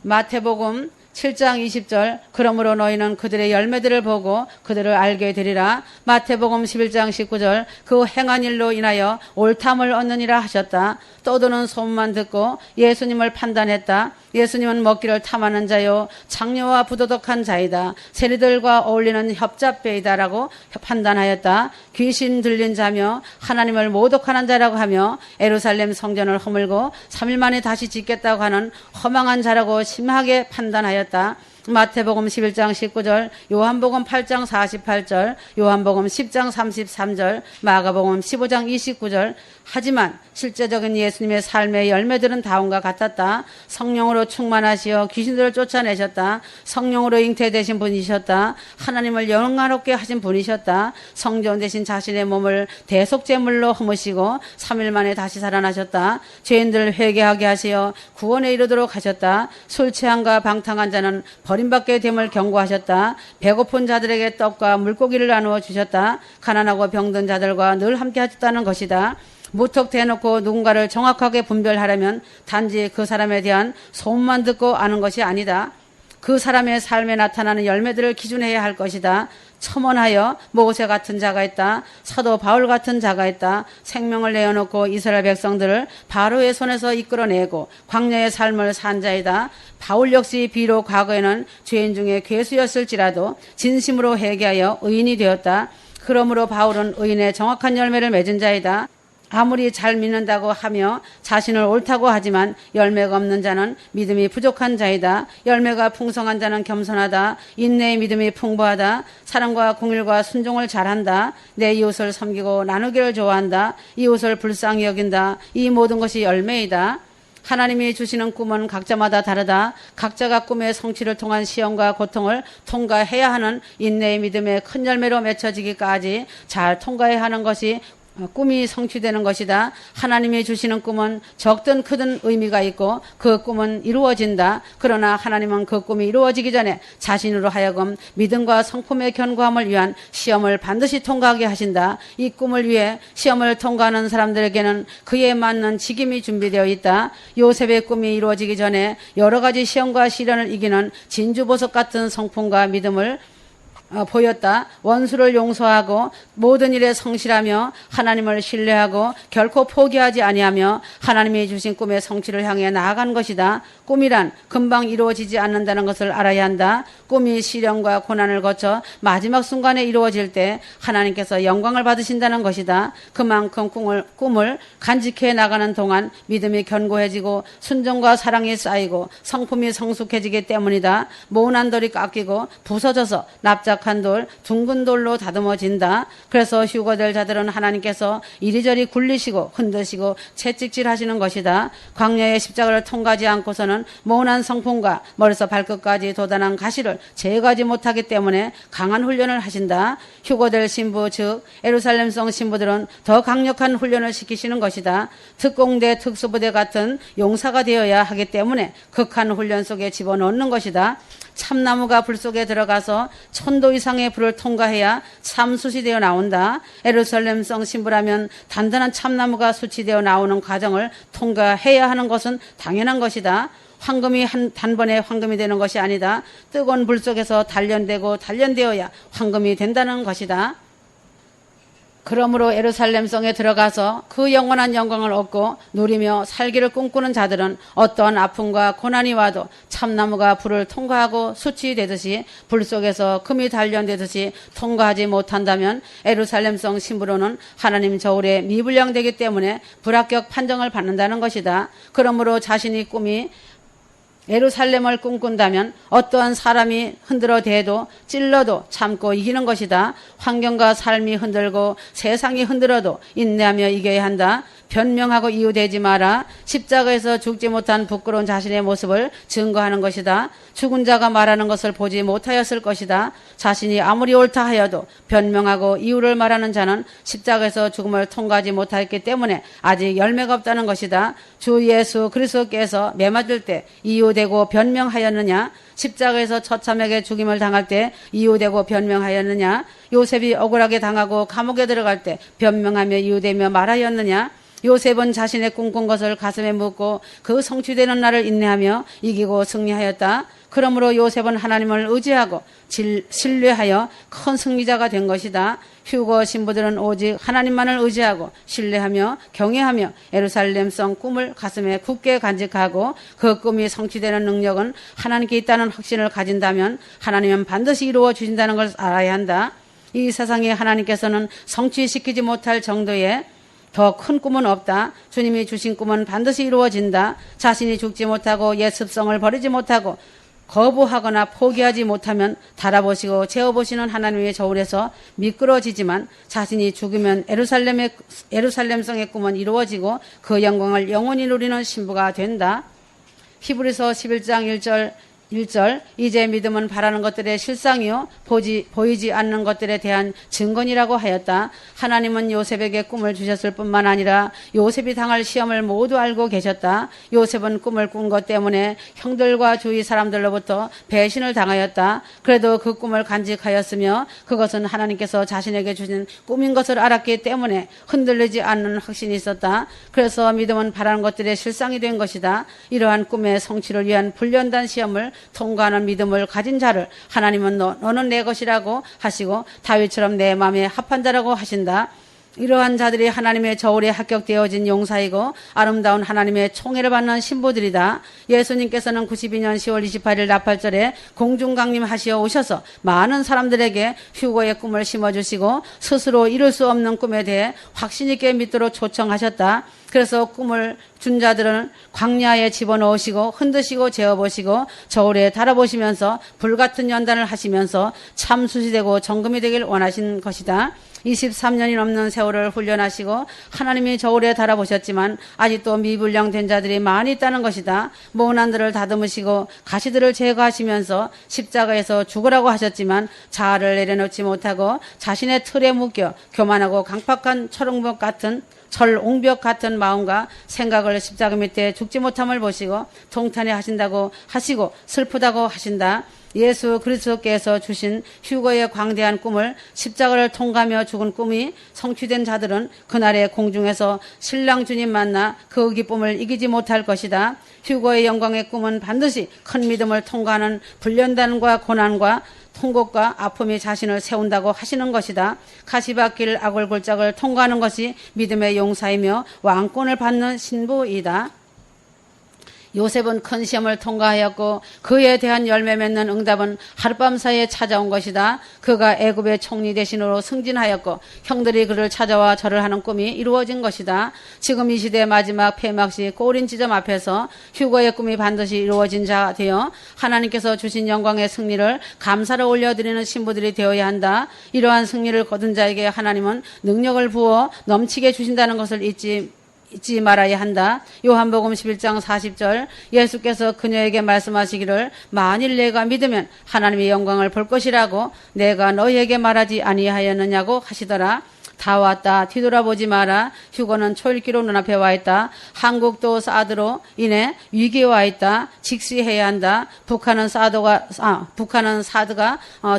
마태복음 7장 20절 그러므로 너희는 그들의 열매들을 보고 그들을 알게 되리라. 마태복음 11장 19절 그 행한 일로 인하여 옳담을 얻느니라 하셨다. 떠도는 소문만 듣고 예수님을 판단했다. 예수님은 먹기를 탐하는 자요 장녀와 부도덕한 자이다. 세리들과 어울리는 협잡배이다라고 판단하였다. 귀신 들린 자며 하나님을 모독하는 자라고 하며 예루살렘 성전을 허물고 3일 만에 다시 짓겠다고 하는 허망한 자라고 심하게 판단하였다. 하였다. 마태복음 11장 19절, 요한복음 8장 48절, 요한복음 10장 33절, 마가복음 15장 29절. 하지만 실제적인 예수님의 삶의 열매들은 다음과 같았다. 성령으로 충만하시어 귀신들을 쫓아내셨다. 성령으로 잉태되신 분이셨다. 하나님을 영광롭게 하신 분이셨다. 성전 대신 자신의 몸을 대속제물로 허무시고 3일 만에 다시 살아나셨다. 죄인들을 회개하게 하시어 구원에 이르도록 하셨다. 술 취함과 방탕한 자는 버림받게 됨을 경고하셨다. 배고픈 자들에게 떡과 물고기를 나누어 주셨다. 가난하고 병든 자들과 늘 함께 하셨다는 것이다. 무턱 대놓고 누군가를 정확하게 분별하려면 단지 그 사람에 대한 소문만 듣고 아는 것이 아니다. 그 사람의 삶에 나타나는 열매들을 기준해야 할 것이다. 첨언하여 모세 같은 자가 있다. 사도 바울 같은 자가 있다. 생명을 내어놓고 이스라엘 백성들을 바로의 손에서 이끌어내고 광야의 삶을 산 자이다. 바울 역시 비록 과거에는 죄인 중에 괴수였을지라도 진심으로 회개하여 의인이 되었다. 그러므로 바울은 의인의 정확한 열매를 맺은 자이다. 아무리 잘 믿는다고 하며 자신을 옳다고 하지만 열매가 없는 자는 믿음이 부족한 자이다. 열매가 풍성한 자는 겸손하다. 인내의 믿음이 풍부하다. 사랑과 공일과 순종을 잘한다. 내 이웃을 섬기고 나누기를 좋아한다. 이웃을 불쌍히 여긴다. 이 모든 것이 열매이다. 하나님이 주시는 꿈은 각자마다 다르다. 각자가 꿈의 성취를 통한 시험과 고통을 통과해야 하는 인내의 믿음의 큰 열매로 맺혀지기까지 잘 통과해야 하는 것이 꿈이 성취되는 것이다. 하나님이 주시는 꿈은 적든 크든 의미가 있고 그 꿈은 이루어진다. 그러나 하나님은 그 꿈이 이루어지기 전에 자신으로 하여금 믿음과 성품의 견고함을 위한 시험을 반드시 통과하게 하신다. 이 꿈을 위해 시험을 통과하는 사람들에게는 그에 맞는 직임이 준비되어 있다. 요셉의 꿈이 이루어지기 전에 여러 가지 시험과 시련을 이기는 진주보석 같은 성품과 믿음을 보였다. 원수를 용서하고 모든 일에 성실하며 하나님을 신뢰하고 결코 포기하지 아니하며 하나님이 주신 꿈의 성취를 향해 나아간 것이다. 꿈이란 금방 이루어지지 않는다는 것을 알아야 한다. 꿈이 시련과 고난을 거쳐 마지막 순간에 이루어질 때 하나님께서 영광을 받으신다는 것이다. 그만큼 꿈을 간직해 나가는 동안 믿음이 견고해지고 순종과 사랑이 쌓이고 성품이 성숙해지기 때문이다. 모난 돌이 깎이고 부서져서 납작한 돌, 둥근 돌로 다듬어진다. 그래서 휴거될 자들은 하나님께서 이리저리 굴리시고 흔드시고 채찍질하시는 것이다. 광야의 십자가를 통과하지 않고서는 모난 성품과 머리에서 발끝까지 도단한 가시를 제거하지 못하기 때문에 강한 훈련을 하신다. 휴거될 신부 즉 예루살렘성 신부들은 더 강력한 훈련을 시키시는 것이다. 특공대 특수부대 같은 용사가 되어야 하기 때문에 극한 훈련 속에 집어넣는 것이다. 참나무가 불 속에 들어가서 1000도 이상의 불을 통과해야 참숯이 되어 나온다. 예루살렘성 신부라면 단단한 참나무가 수치되어 나오는 과정을 통과해야 하는 것은 당연한 것이다. 황금이 단번에 황금이 되는 것이 아니다. 뜨거운 불 속에서 단련되고 단련되어야 황금이 된다는 것이다. 그러므로 예루살렘성에 들어가서 그 영원한 영광을 얻고 누리며 살기를 꿈꾸는 자들은 어떠한 아픔과 고난이 와도 참나무가 불을 통과하고 수치되듯이 불 속에서 금이 단련되듯이 통과하지 못한다면 예루살렘성 신부로는 하나님 저울에 미분량되기 때문에 불합격 판정을 받는다는 것이다. 그러므로 자신이 꿈이 예루살렘을 꿈꾼다면 어떠한 사람이 흔들어 대도 찔러도 참고 이기는 것이다. 환경과 삶이 흔들고 세상이 흔들어도 인내하며 이겨야 한다. 변명하고 이유되지 마라. 십자가에서 죽지 못한 부끄러운 자신의 모습을 증거하는 것이다. 죽은 자가 말하는 것을 보지 못하였을 것이다. 자신이 아무리 옳다 하여도 변명하고 이유를 말하는 자는 십자가에서 죽음을 통과하지 못하였기 때문에 아직 열매가 없다는 것이다. 주 예수 그리스도께서 매맞을 때 이유되고 변명하였느냐? 십자가에서 처참하게 죽임을 당할 때 이유되고 변명하였느냐? 요셉이 억울하게 당하고 감옥에 들어갈 때 변명하며 이유되며 말하였느냐? 요셉은 자신의 꿈꾼 것을 가슴에 묻고 그 성취되는 날을 인내하며 이기고 승리하였다. 그러므로 요셉은 하나님을 의지하고 신뢰하여 큰 승리자가 된 것이다. 휴거 신부들은 오직 하나님만을 의지하고 신뢰하며 경외하며 예루살렘성 꿈을 가슴에 굳게 간직하고 그 꿈이 성취되는 능력은 하나님께 있다는 확신을 가진다면 하나님은 반드시 이루어 주신다는 걸 알아야 한다. 이 세상에 하나님께서는 성취시키지 못할 정도의 더 큰 꿈은 없다. 주님이 주신 꿈은 반드시 이루어진다. 자신이 죽지 못하고 옛 습성을 버리지 못하고 거부하거나 포기하지 못하면 달아보시고 재어보시는 하나님의 저울에서 미끄러지지만 자신이 죽으면 예루살렘성의 꿈은 이루어지고 그 영광을 영원히 누리는 신부가 된다. 히브리서 11장 1절 이제 믿음은 바라는 것들의 실상이요 보이지 않는 것들에 대한 증거니라고 하였다. 하나님은 요셉에게 꿈을 주셨을 뿐만 아니라 요셉이 당할 시험을 모두 알고 계셨다. 요셉은 꿈을 꾼 것 때문에 형들과 주위 사람들로부터 배신을 당하였다. 그래도 그 꿈을 간직하였으며 그것은 하나님께서 자신에게 주신 꿈인 것을 알았기 때문에 흔들리지 않는 확신이 있었다. 그래서 믿음은 바라는 것들의 실상이 된 것이다. 이러한 꿈의 성취를 위한 훈련단 시험을 통과하는 믿음을 가진 자를 하나님은 너는 내 것이라고 하시고 다윗처럼 내 마음에 합한 자라고 하신다. 이러한 자들이 하나님의 저울에 합격되어진 용사이고 아름다운 하나님의 총애를 받는 신부들이다. 예수님께서는 92년 10월 28일 나팔절에 공중 강림하시어 오셔서 많은 사람들에게 휴거의 꿈을 심어주시고 스스로 이룰 수 없는 꿈에 대해 확신 있게 믿도록 초청하셨다. 그래서 꿈을 준 자들은 광야에 집어넣으시고 흔드시고 재어보시고 저울에 달아보시면서 불같은 연단을 하시면서 참수시 되고 정금이 되길 원하신 것이다. 23년이 넘는 세월을 훈련하시고 하나님이 저울에 달아보셨지만 아직도 미분량된 자들이 많이 있다는 것이다. 모난들을 다듬으시고 가시들을 제거하시면서 십자가에서 죽으라고 하셨지만 자아를 내려놓지 못하고 자신의 틀에 묶여 교만하고 강팍한 철옹벽 같은 마음과 생각을 십자가 밑에 죽지 못함을 보시고 통탄해 하신다고 하시고 슬프다고 하신다. 예수 그리스도께서 주신 휴거의 광대한 꿈을 십자가를 통과하며 죽은 꿈이 성취된 자들은 그날의 공중에서 신랑 주님 만나 그 기쁨을 이기지 못할 것이다. 휴거의 영광의 꿈은 반드시 큰 믿음을 통과하는 불련단과 고난과 통곡과 아픔이 자신을 세운다고 하시는 것이다. 가시밭길 아골골짝을 통과하는 것이 믿음의 용사이며 왕권을 받는 신부이다. 요셉은 큰 시험을 통과하였고 그에 대한 열매 맺는 응답은 하룻밤 사이에 찾아온 것이다. 그가 애굽의 총리 대신으로 승진하였고 형들이 그를 찾아와 절을 하는 꿈이 이루어진 것이다. 지금 이 시대의 마지막 폐막시 꼬린 지점 앞에서 휴거의 꿈이 반드시 이루어진 자 되어 하나님께서 주신 영광의 승리를 감사로 올려드리는 신부들이 되어야 한다. 이러한 승리를 거둔 자에게 하나님은 능력을 부어 넘치게 주신다는 것을 잊지 말아야 한다. 요한복음 11장 40절 예수께서 그녀에게 말씀하시기를 만일 내가 믿으면 하나님의 영광을 볼 것이라고 내가 너희에게 말하지 아니하였느냐고 하시더라. 다 왔다. 뒤돌아보지 마라. 휴거는 초읽기로 눈앞에 와 있다. 한국도 사드로 인해 위기에 와 있다. 직시해야 한다. 북한은 사드가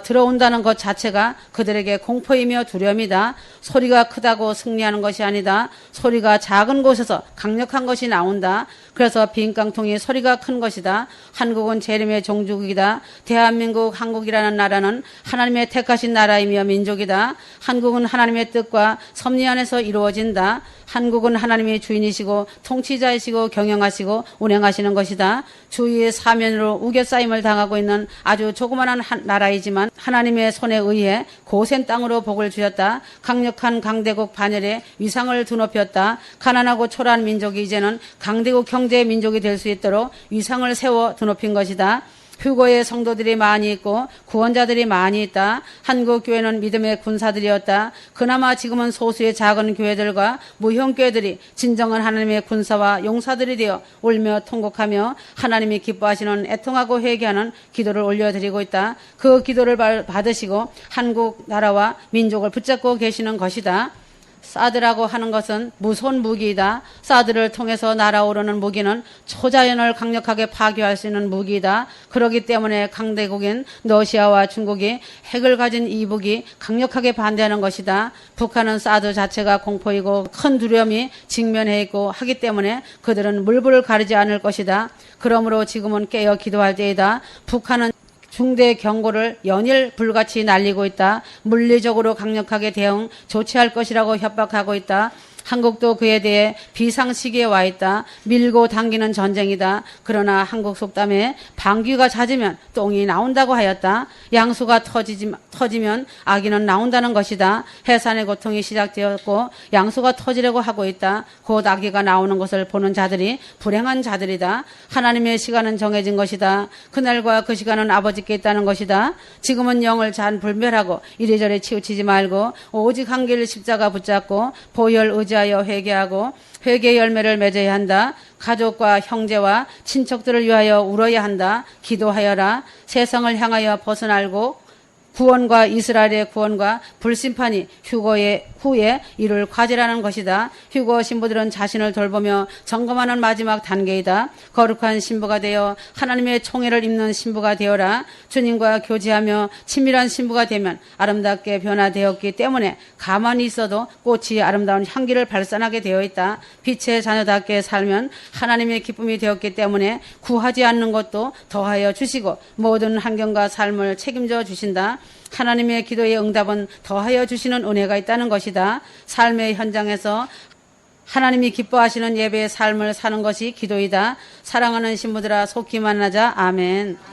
들어온다는 것 자체가 그들에게 공포이며 두려움이다. 소리가 크다고 승리하는 것이 아니다. 소리가 작은 곳에서 강력한 것이 나온다. 그래서 빈 깡통이 소리가 큰 것이다. 한국은 재림의 종주국이다. 대한민국 한국이라는 나라는 하나님의 택하신 나라이며 민족이다. 한국은 하나님의 뜻과 섭리 안에서 이루어진다. 한국은 하나님의 주인이시고 통치자이시고 경영하시고 운행하시는 것이다. 주위의 사면으로 우겨싸임을 당하고 있는 아주 조그마한 나라이지만 하나님의 손에 의해 고센 땅으로 복을 주셨다. 강력한 강대국 반열에 위상을 드높였다. 가난하고 초라한 민족이 이제는 강대국 경제 민족이 될 수 있도록 위상을 세워 드높인 것이다. 휴거의 성도들이 많이 있고 구원자들이 많이 있다. 한국 교회는 믿음의 군사들이었다. 그나마 지금은 소수의 작은 교회들과 무형교회들이 진정한 하나님의 군사와 용사들이 되어 울며 통곡하며 하나님이 기뻐하시는 애통하고 회개하는 기도를 올려드리고 있다. 그 기도를 받으시고 한국 나라와 민족을 붙잡고 계시는 것이다. 사드라고 하는 것은 무서운 무기이다. 사드를 통해서 날아오르는 무기는 초자연을 강력하게 파괴할 수 있는 무기이다. 그렇기 때문에 강대국인 러시아와 중국이 핵을 가진 이북이 강력하게 반대하는 것이다. 북한은 사드 자체가 공포이고 큰 두려움이 직면해 있고 하기 때문에 그들은 물불을 가리지 않을 것이다. 그러므로 지금은 깨어 기도할 때이다. 북한은 중대 경고를 연일 불같이 날리고 있다. 물리적으로 강력하게 대응 조치할 것이라고 협박하고 있다. 한국도 그에 대해 비상시기에 와 있다. 밀고 당기는 전쟁이다. 그러나 한국 속담에 방귀가 잦으면 똥이 나온다고 하였다. 양수가 터지면 아기는 나온다는 것이다. 해산의 고통이 시작되었고 양수가 터지려고 하고 있다. 곧 아기가 나오는 것을 보는 자들이 불행한 자들이다. 하나님의 시간은 정해진 것이다. 그날과 그 시간은 아버지께 있다는 것이다. 지금은 영을 잔불멸하고 이리저리 치우치지 말고 오직 한 길 십자가 붙잡고 보혈 의지하여 회개하고 회개의 열매를 맺어야 한다. 가족과 형제와 친척들을 위하여 울어야 한다. 기도하여라. 세상을 향하여 벗어나고 구원과 이스라엘의 구원과 불심판이 후에 이룰 과제라는 것이다. 휴거 신부들은 자신을 돌보며 점검하는 마지막 단계이다. 거룩한 신부가 되어 하나님의 총애를 입는 신부가 되어라. 주님과 교제하며 친밀한 신부가 되면 아름답게 변화되었기 때문에 가만히 있어도 꽃이 아름다운 향기를 발산하게 되어 있다. 빛의 자녀답게 살면 하나님의 기쁨이 되었기 때문에 구하지 않는 것도 더하여 주시고 모든 환경과 삶을 책임져 주신다. 하나님의 기도의 응답은 더하여 주시는 은혜가 있다는 것이다. 삶의 현장에서 하나님이 기뻐하시는 예배의 삶을 사는 것이 기도이다. 사랑하는 신부들아 속히 만나자. 아멘.